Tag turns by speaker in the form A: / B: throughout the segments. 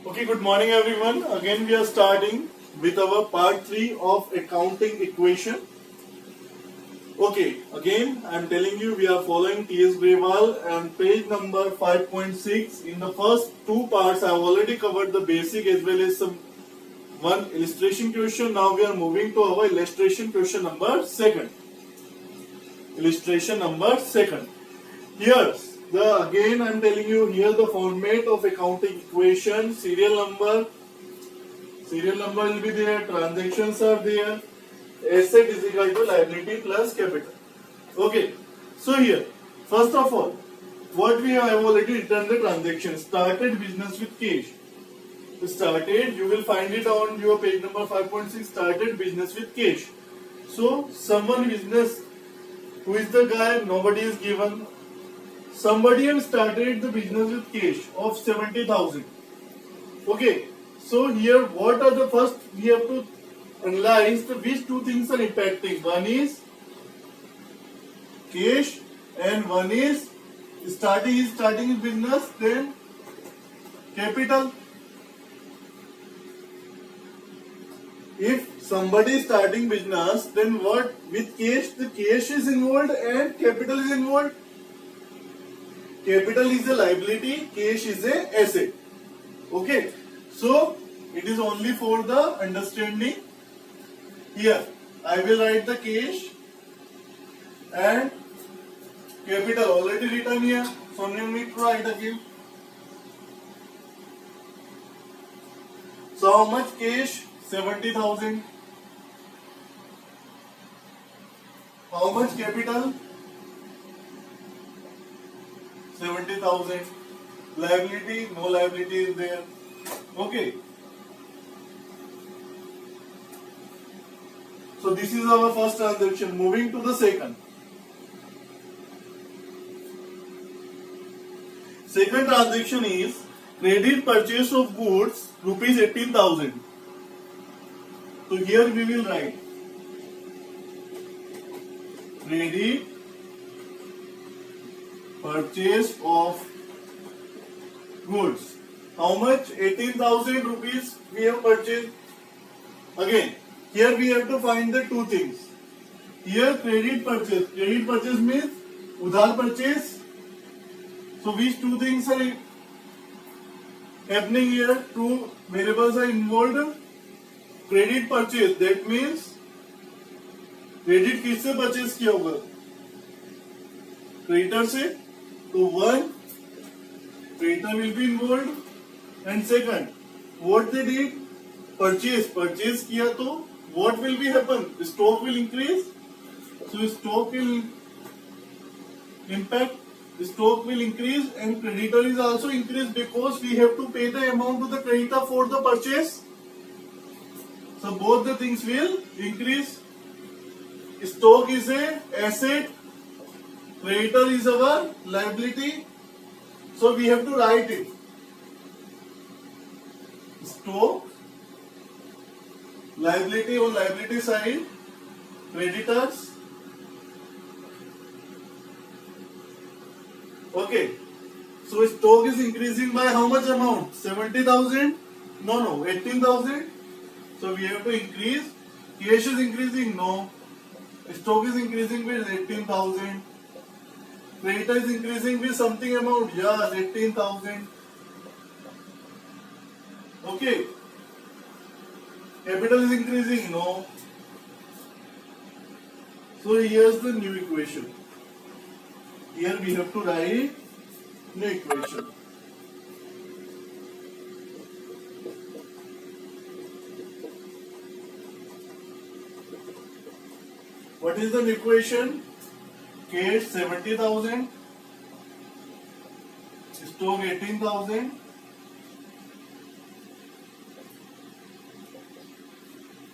A: Okay, good morning everyone. Again we are starting with our part 3 of accounting equation. Okay, again I am telling you we are following T.S. Grewal and page number 5.6. In the first two parts I have already covered the basic as well as some one illustration question. Now we are moving to our illustration question number 2. Illustration number 2. Here again I am telling you here the format of accounting equation. Serial number will be there, transactions are there, asset is equal to liability plus capital. Okay, so here first of all what we have already written the transaction. Started business with cash. Started, you will find it on your page number 5.6. Started business with cash. So someone business, who is the guy, nobody is given. Somebody has started the business with cash of 70,000. Okay, so here what are the first we have to analyze which two things are impacting. One is cash and one is starting his business, then capital. If somebody is starting business, then what with cash, the cash is involved and capital is involved. Capital is a liability, cash is a asset. Okay, so it is only for the understanding. Here I will write the cash and capital already written here, so no need to write again. So how much cash? 70,000. How much capital? 70,000. Liability? No liability is there. Okay. So this is our first transaction. Moving to the second. Second transaction is credit purchase of goods rupees 18,000. So here we will write credit purchase of goods. How much? 18,000 rupees we have purchased. Again, here we have to find the two things. Here credit purchase. Credit purchase means udhar purchase. So which two things are happening here? Two variables are involved. Credit purchase, that means credit किससे purchase किया होगा? Creditor से. तो one creditor will be involve and second what they did purchase किया तो what will be happen? Stock will increase. So stock will impact, stock will increase and creditor is also increased because we have to pay the amount to the creditor for the purchase. So both the things will increase. Stock is a asset, creditor is our liability. So we have to write it. Stock, liability on liability side, creditors. Okay. So stock is increasing by how much amount? 70,000? No, 18,000. So we have to increase. Cash is increasing? No. Stock is increasing with 18,000. Creditor is increasing with something amount? Yes, 18,000. Okay. Capital is increasing? No. So here's the new equation. Here we have to write new equation. What is the equation? Cash 70,000, stock 18,000,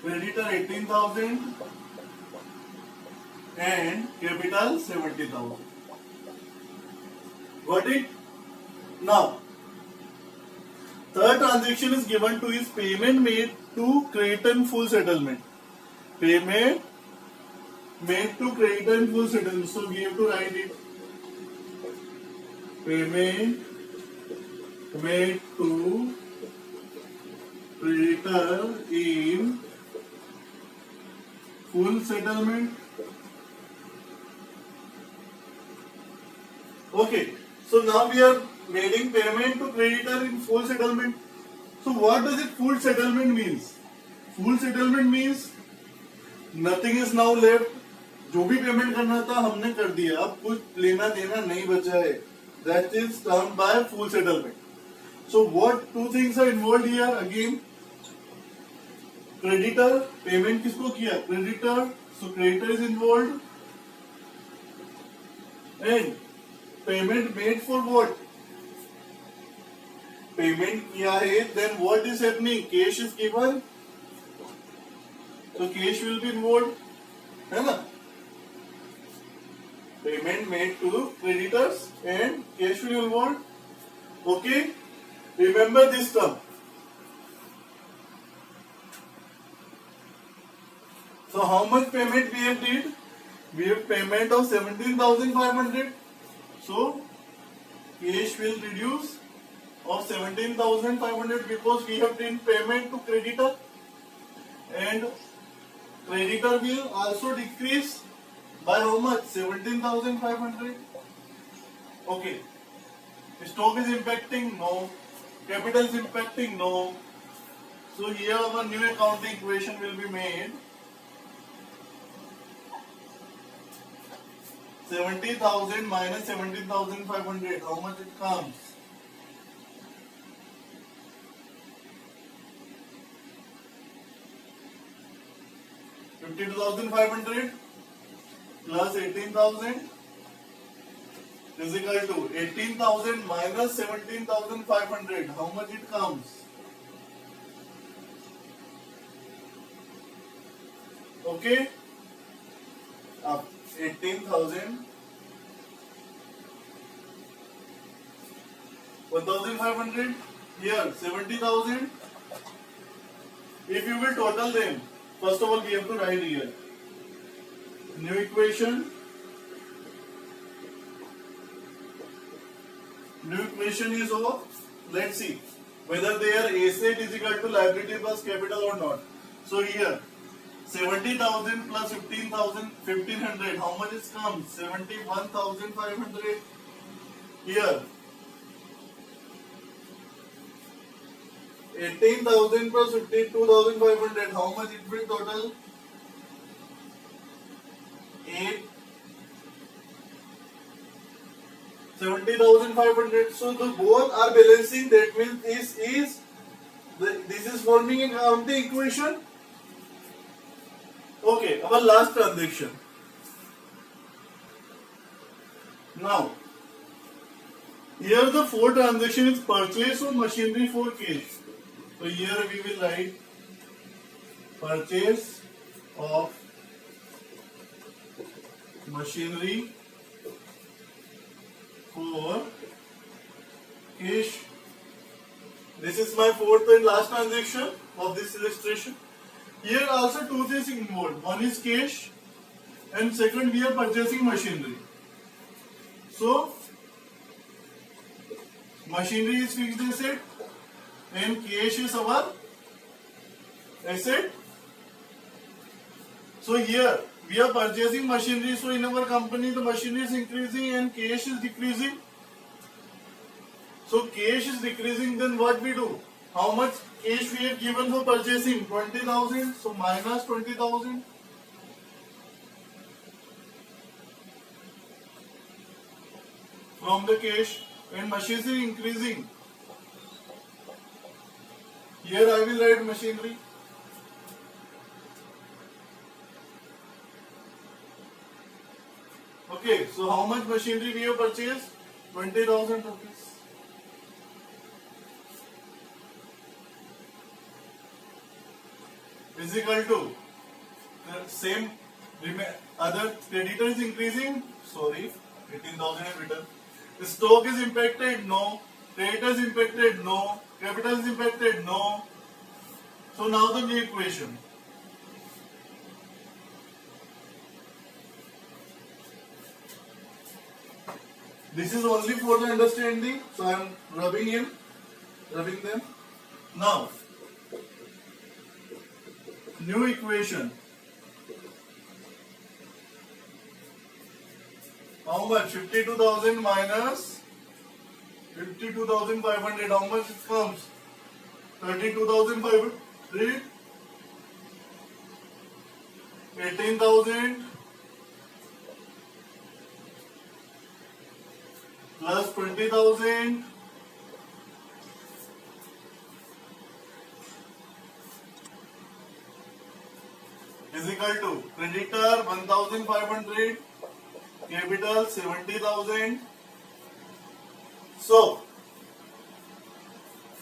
A: creditor 18,000 and capital 70,000. Got it? Now, third transaction is given to is payment made to creditor in full settlement. Payment made to creditor in full settlement. So we have to write it. Payment made to creditor in full settlement. Okay, so now we are making payment to creditor in full settlement. So what does it full settlement means? Full settlement means nothing is now left. जो भी payment करना था हमने कर दिया, अब कुछ लेना देना नहीं बचा है. That is termed by full settlement. So what two things are involved here again? Creditor, payment किसको किया? Creditor, so creditor is involved. And payment made for what? Payment किया है, then what is happening? Cash is given. So cash will be involved, है ना? Payment made to creditors and cash will be involved. Okay? Remember this term. So how much payment we have did? We have payment of 17,500. So cash will reduce of 17,500 because we have done payment to creditor, and creditor will also decrease by how much? 17,500. Okay. Stock is impacting? No. Capital is impacting? No. So here our new accounting equation will be made. 70,000 minus 17,500. How much it comes? 52,500 plus 18,000 is equal to 18,000 minus 17,500. How much it comes? Okay. Up 18,000. 1,500. Here 70,000. If you will total them, first of all we have to write here. New equation. New equation is of, let's see whether their asset is equal to liability plus capital or not. So here 70,000 plus 15,000, 1,500. How much it comes? 71,500. Here 18,000 plus 52,500. How much it will total? 70,500. So the both are balancing. That means this is forming an accounting equation. Okay, our last transaction. Now, here the fourth transaction is purchase of machinery for cash. So here we will write purchase of machinery for cash. This is my fourth and last transaction of this illustration. Here also two things involved. One is cash and second we are purchasing machinery. So machinery is fixed asset and cash is our asset. So here we are purchasing machinery. So in our company the machinery is increasing and cash is decreasing. So cash is decreasing, then what we do? How much cash we have given for purchasing? 20,000. So minus 20,000. From the cash, and machinery increasing. Here I will write machinery. Okay, so how much machinery we have purchased? 20,000 rupees. Is equal to the same other creditor is increasing. Sorry, 18,000 is written. The stock is impacted? No. Creditor is impacted? No. Capital is impacted? No. So now the new equation. This is only for the understanding. So I am rubbing them. Now New equation. How much? 52,000 minus 52,500. How much it comes? 32,500. 18,000 plus 20,000 is equal to creditor 1,500, capital 70,000. So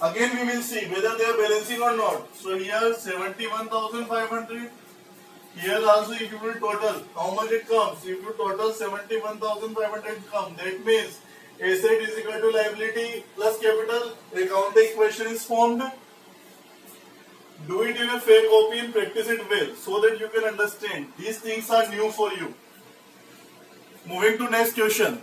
A: again we will see whether they are balancing or not. So here 71,500. Here also if you will total, how much it comes? If you total 71,500 come, that means asset is equal to liability plus capital. Accounting equation is formed. Do it in a fair copy and practice it well so that you can understand. These things are new for you. Moving to next question.